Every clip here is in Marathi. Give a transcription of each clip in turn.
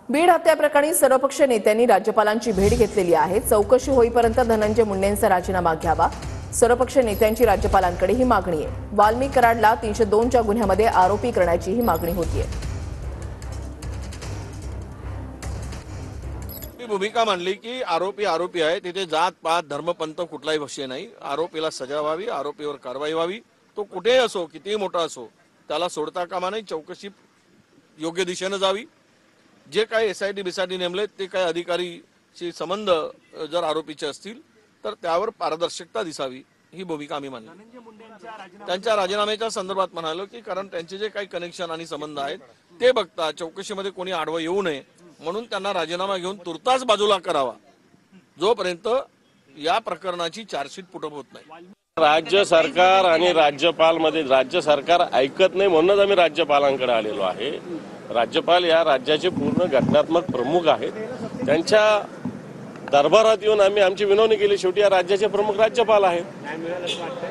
बीड हत्या प्रकरणी सर्वपक्ष नेत्यांनी राज्यपालांची भेट घेतलेली आहे। चौकशी होईपर्यंत धनंजय मुंडेंचा राजीनामा घ्यावा, सर्वपक्ष नेत्यांची राज्यपालांकडे ही मागणी आहे। वाल्मी कराडला 302 च्या गुन्ह्यामध्ये आरोपी करण्याची ही मागणी होतीये। भूमिका मांडली की आरोपी आहे, तिथे जात पात धर्मपंथ कुठलाही विषय नाही। आरोपीला सजा व्हावी, आरोपीवर कारवाई व्हावी, तो कुठेही असो, कितीही मोठा असो, त्याला सोडता कामा नाही। चौकशी योग्य दिशेने जावी। जे काही एसआयटी बिसायटी नेमले ते काही अधिकारीशी संबंध जर आरोपीचे असतील तर त्यावर पारदर्शकता दिसावी, ही भूमिका आम्ही मांडली। त्यांच्या राजीनाम्याच्या संदर्भात म्हणालो की कारण त्यांचे जे काही कनेक्शन आणि संबंध आहेत ते बघता चौकशीमध्ये कोणी आडवं येऊ नये म्हणून त्यांना राजीनामा घेऊन तुर्तास बाजूला करावा, जोपर्यंत या प्रकरणाची चार्जशीट पुटअप होत नाही। राज्य सरकार आणि राज्यपाल मध्ये राज्य सरकार ऐकत नाही म्हणूनच आम्ही राज्यपालांकडे आलेलो आहे। राज्यपाल या राज्याचे पूर्ण घटनात्मक प्रमुख आहेत। त्यांच्या दरबारात येऊन आम्ही आमची विनवणी केली। शेवटी या राज्याचे प्रमुख राज्यपाल आहेत,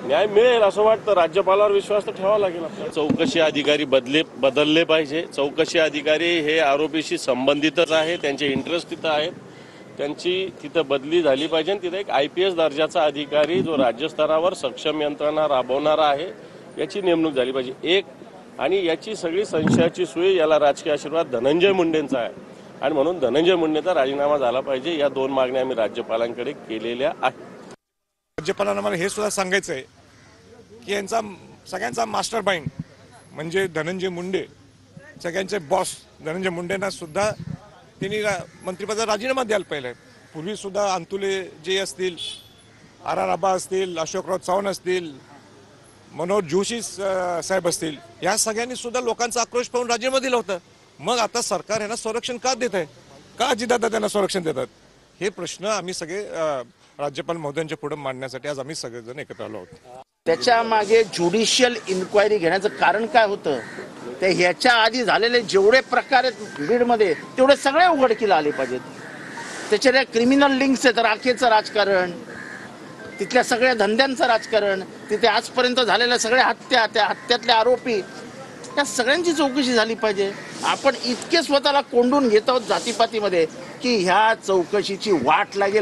न्याय मिळेल असं वाटतं। राज्यपालावर विश्वास तर ठेवावा लागेल आपल्याला। चौकशी अधिकारी बदलले पाहिजे। चौकशी अधिकारी हे आरोपीशी संबंधितच आहे, त्यांचे इंटरेस्ट तिथं आहेत, त्यांची तिथं बदली झाली पाहिजे। तिथं एक IPS दर्जाचा अधिकारी जो राज्यस्तरावर सक्षम यंत्रणा राबवणारा आहे याची नेमणूक झाली पाहिजे। आणि याची सगळी संशयाची सुई याला राजकीय आशीर्वाद धनंजय मुंडेंचा आहे आणि म्हणून धनंजय मुंडेंचा राजीनामा झाला पाहिजे। या दोन मागण्या आम्ही राज्यपालांकडे केलेल्या आहेत। राज्यपालांना मला हे सुद्धा सांगायचं आहे की यांचा सगळ्यांचा मास्टर माइंड म्हणजे धनंजय मुंडे, सगळ्यांचे बॉस धनंजय मुंडेंना सुद्धा त्यांनी मंत्रिपदाचा राजीनामा द्यायला पाहिजे। पूर्वी सुद्धा अंतुले जे असतील, RR आबा असतील, अशोकराव चव्हाण असतील, मनोहर जोशी साहेब असतील, या सगळ्यांनी सुद्धा लोकांचा आक्रोश पाहून राजीनामा दिला होता। मग आता सरकार यांना संरक्षण का देत आहे, का अजितदादा त्यांना संरक्षण देतात, हे प्रश्न आम्ही सगळे राज्यपाल महोदयांच्या पुढे मांडण्यासाठी आज आम्ही सगळेजण एकत्र आलो आहोत। त्याच्या मागे ज्युडिशियल इन्क्वायरी घेण्याचं कारण काय होतं, ते ह्याच्या आधी झालेले जेवढे प्रकार आहेत बीडमध्ये तेवढे सगळे उघडकीला आले पाहिजेत। त्याच्या क्रिमिनल लिंक्स आहेत, राखेचं राजकारण, तिथल्या सगळ्या धंद्यांचं राजकारण, तिथे आजपर्यंत झालेल्या सगळ्या हत्या, त्या हत्यातले आरोपी, त्या सगळ्यांची चौकशी झाली पाहिजे। आपण इतके स्वतःला कोंडून घेत आहोत जातीपातीमध्ये की ह्या चौकशीची वाट लागेल।